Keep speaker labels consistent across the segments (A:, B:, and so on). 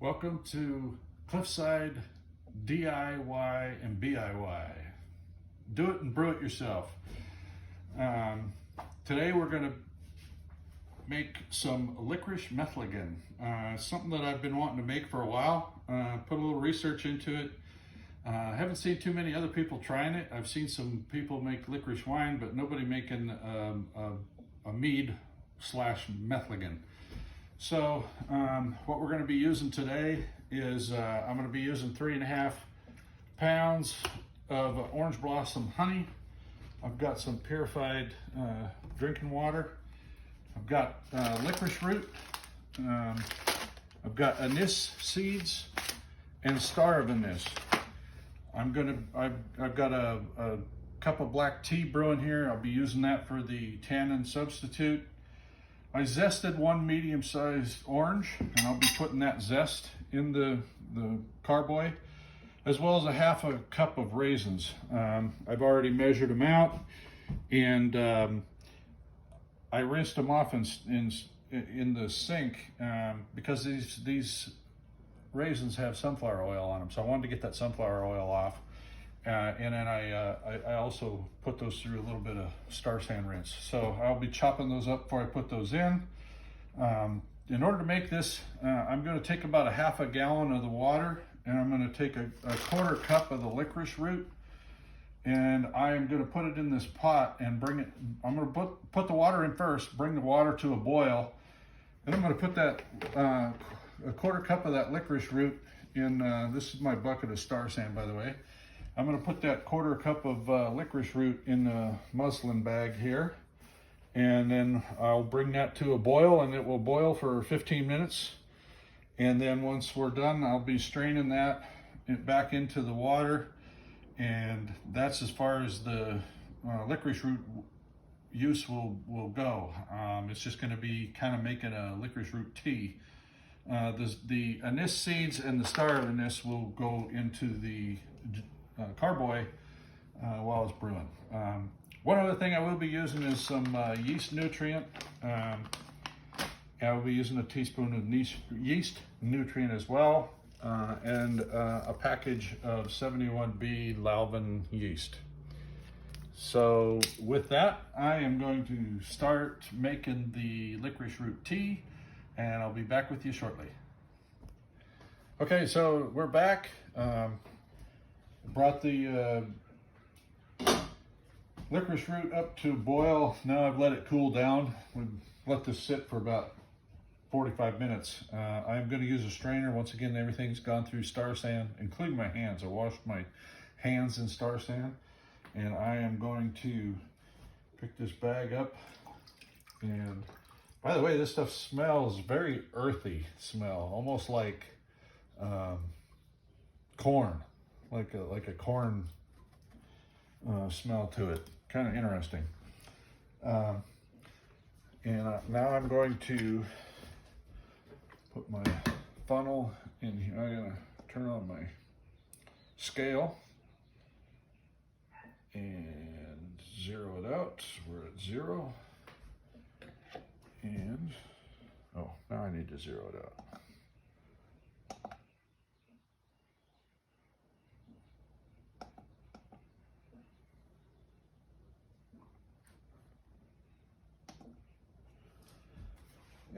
A: Welcome to Cliffside DIY and BIY. Do it and brew it yourself. Today we're going to make some Licorice Metheglin. Something that I've been wanting to make for a while. Put a little research into it. I haven't seen too many other people trying it. I've seen some people make licorice wine, but nobody making a mead slash Metheglin. So what we're going to be using today is I'm going to be using 3.5 pounds of orange blossom honey. I've got some purified drinking water. I've got licorice root. I've got anise seeds and star of anise. I've got a cup of black tea brewing here. I'll be using that for the tannin substitute. I zested one medium-sized orange, and I'll be putting that zest in the carboy, as well as a half a cup of raisins. I've already measured them out, and I rinsed them off in the sink because these raisins have sunflower oil on them, so I wanted to get that sunflower oil off. And then I also put those through a little bit of star sand rinse. So I'll be chopping those up before I put those in. In order to make this, I'm going to take about a half a gallon of the water, and I'm going to take a 1/4 cup of the licorice root, and I am going to put it in this pot and bring it. I'm going to put the water in first, bring the water to a boil, and I'm going to put that a 1/4 cup of that licorice root in. This is my bucket of star sand, by the way. I'm going to put that 1/4 cup of licorice root in a muslin bag here, and then I'll bring that to a boil, and it will boil for 15 minutes. And then once we're done, I'll be straining that back into the water, and that's as far as the licorice root use will go. It's just going to be kind of making a licorice root tea. The anise seeds and the star of anise will go into the carboy while it's brewing. One other thing I will be using is some yeast nutrient. I will be using a teaspoon of yeast nutrient as well, and a package of 71B Lalvin yeast. So with that, I am going to start making the licorice root tea, and I'll be back with you shortly. Okay, so we're back. Brought the licorice root up to boil. Now I've let it cool down. We've let this sit for about 45 minutes. I'm going to use a strainer. Once again, everything's gone through star sand, including my hands. I washed my hands in star sand, and I am going to pick this bag up. And by the way, this stuff smells very earthy smell, almost like corn. Like a corn smell to it. Kind of interesting. And now I'm going to put my funnel in here. I'm going to turn on my scale and zero it out. We're at 0. And, oh, now I need to zero it out.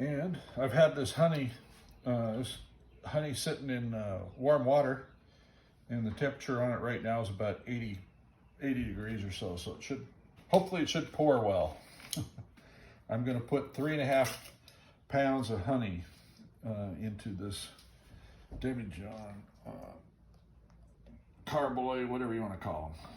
A: And I've had this honey sitting in warm water, and the temperature on it right now is about 80 degrees or so. So hopefully it should pour well. I'm going to put 3.5 pounds of honey into this demijohn carboy, whatever you want to call them.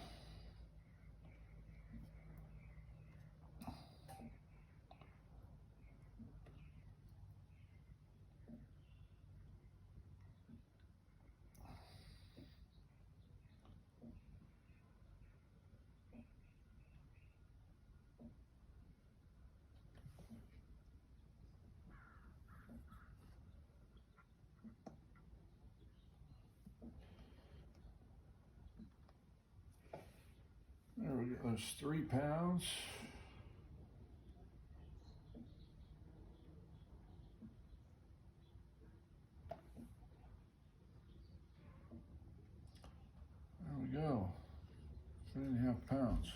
A: There we go, there's 3 pounds. 2.5 pounds.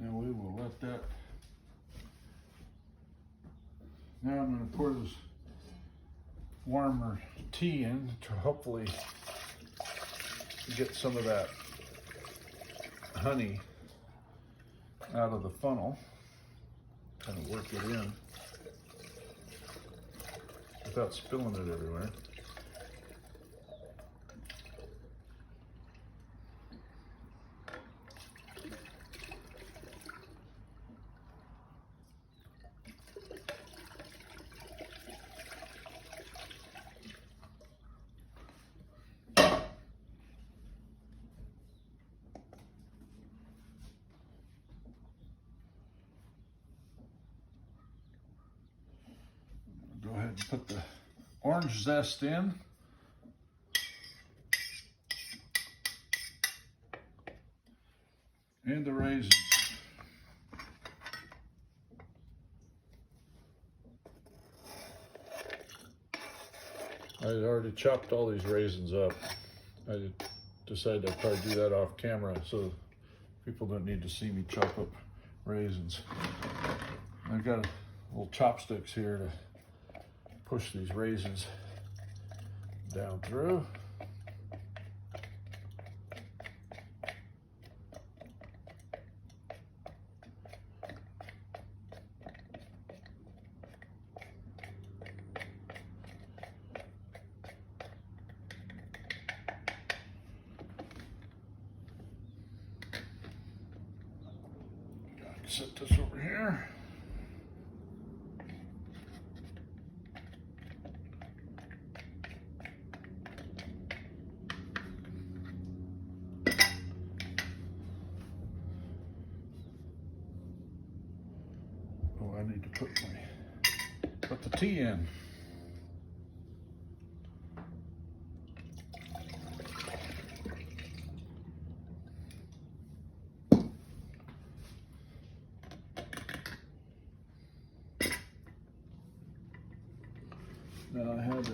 A: And we will let that. Now I'm going to pour this warmer tea in to hopefully get some of that honey out of the funnel. Kind of work it in without spilling it everywhere. Go ahead and put the orange zest in. And the raisins. I had already chopped all these raisins up. I decided I'd probably do that off camera so people don't need to see me chop up raisins. I've got little chopsticks here to push these raisins down through. Set this over here. Oh, I need to put the tea in. Now I have a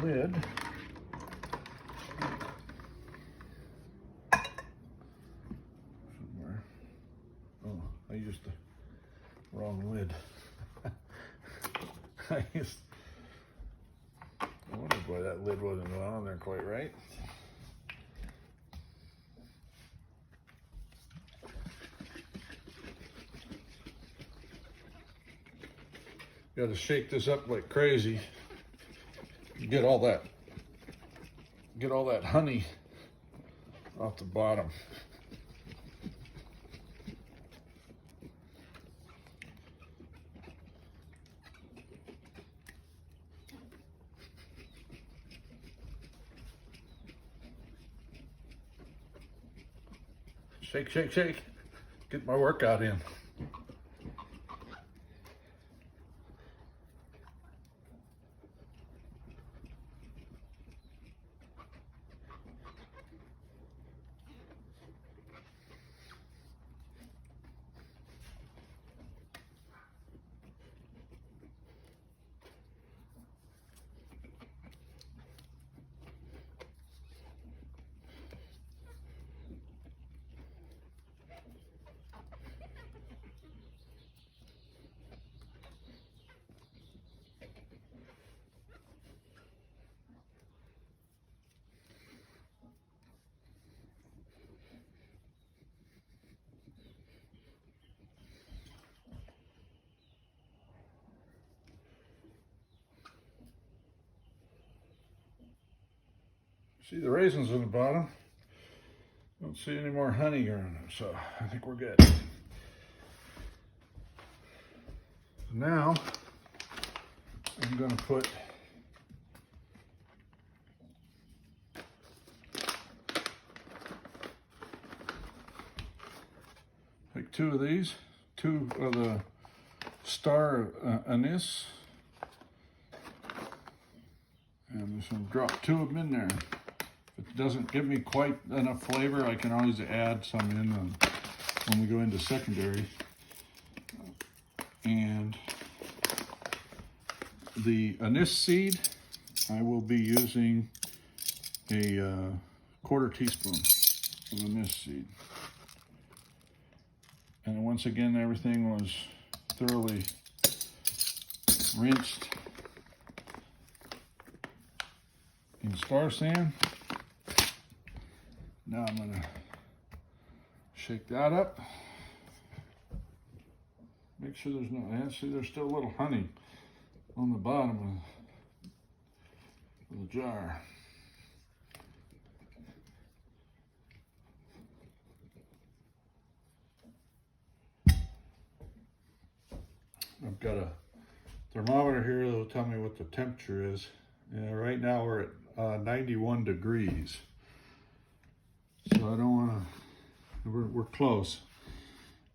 A: lid. Somewhere. Oh, I used the wrong lid. I wondered why that lid wasn't on there quite right. Got to shake this up like crazy. Get all that honey off the bottom. Shake, shake, shake. Get my workout in. See the raisins on the bottom? Don't see any more honey around them, so I think we're good. Now, I'm going to put like 2 of these, 2 of the star anise, and I'm just going to drop 2 of them in there. If it doesn't give me quite enough flavor, I can always add some in when we go into secondary. And the anise seed, I will be using a quarter teaspoon of anise seed. And once again, everything was thoroughly rinsed in Star San. Now I'm gonna shake that up. Make sure there's no, see there's still a little honey on the bottom of the jar. I've got a thermometer here that'll tell me what the temperature is. Right now we're at 91 degrees. So I don't want to, we're close.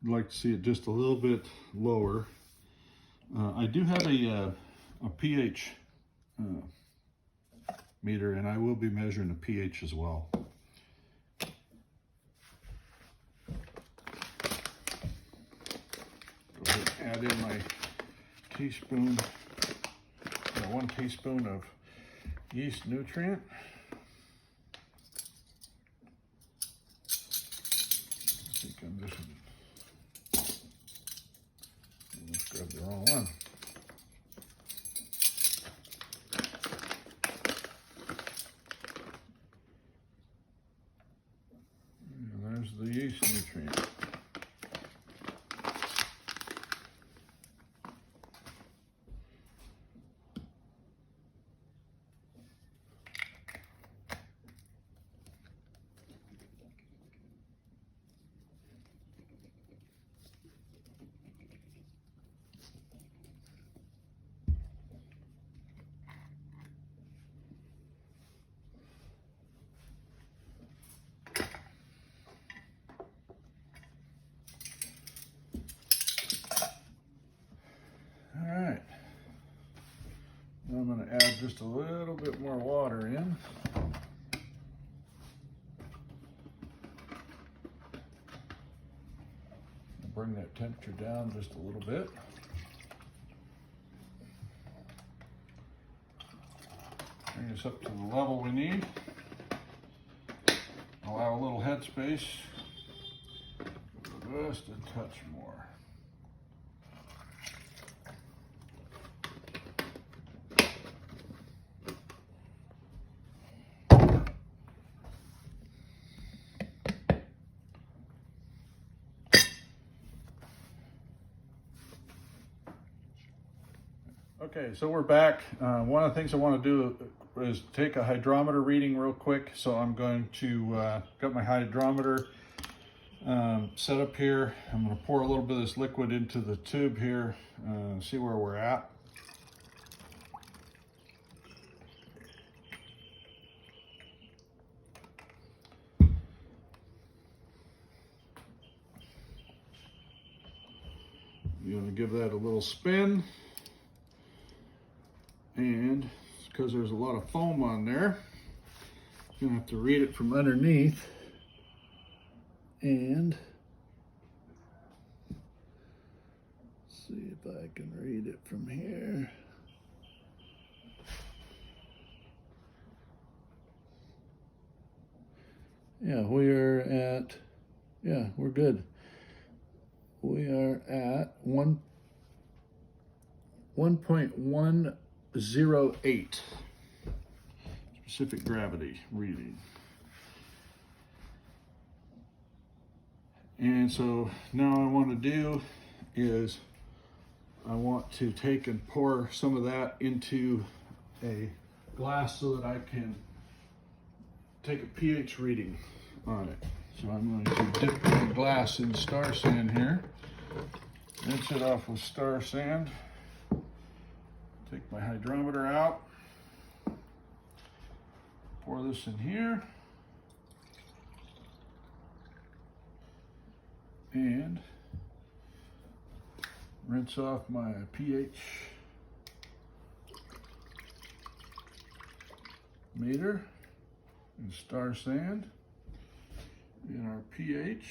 A: I'd like to see it just a little bit lower. I do have a pH meter, and I will be measuring the pH as well. Go ahead and add in my teaspoon, 1 teaspoon of yeast nutrient. I think I'm just grabbed the wrong one. And there's the yeast nutrient. I'm going to add just a little bit more water in. Bring that temperature down just a little bit. Bring this up to the level we need. Allow a little headspace, just a touch more. Okay, so we're back. One of the things I want to do is take a hydrometer reading real quick. So I'm going to got my hydrometer set up here. I'm going to pour a little bit of this liquid into the tube here, see where we're at. You're going to give that a little spin. And because there's a lot of foam on there, you're gonna have to read it from underneath. And see if I can read it from here. Yeah, we're at, yeah, we're good. We are at 1.108 specific gravity reading. And so now what I want to do is I want to take and pour some of that into a glass so that I can take a pH reading on it. So I'm going to dip the glass in Star San here, rinse it off with Star San. Take my hydrometer out, pour this in here, and rinse off my pH meter in Star San. And our pH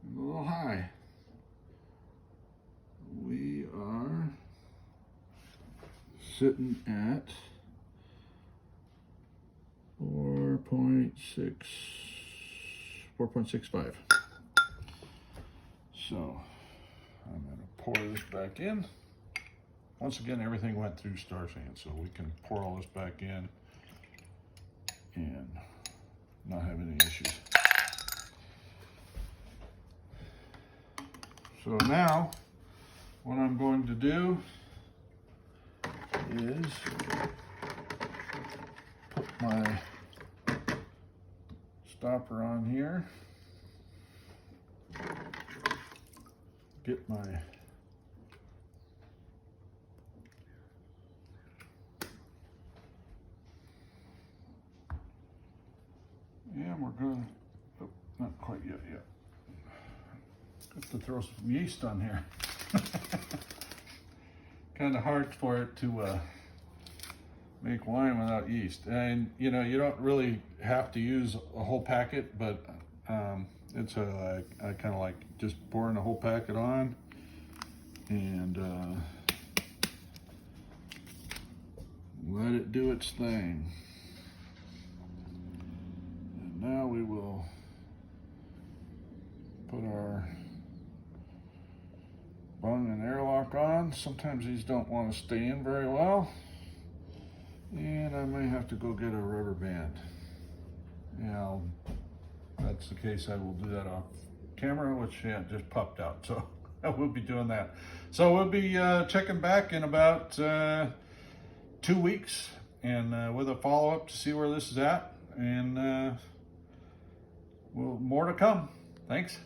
A: is a little high. sitting at 4.65. So I'm going to pour this back in. Once again, everything went through Star's hand, so we can pour all this back in and not have any issues. So now, what I'm going to do is put my stopper on here, get my and we're going to, oh, not quite yet. Have to throw some yeast on here. Kind of hard for it to make wine without yeast. And you know, you don't really have to use a whole packet, but it's I kind of like just pouring a whole packet on and let it do its thing. And now we will put our bung and airlock on. Sometimes these don't want to stay in very well, and I may have to go get a rubber band. If that's the case, I will do that off camera, which just popped out, so I will be doing that. So we'll be checking back in about 2 weeks and with a follow-up to see where this is at, and more to come. Thanks.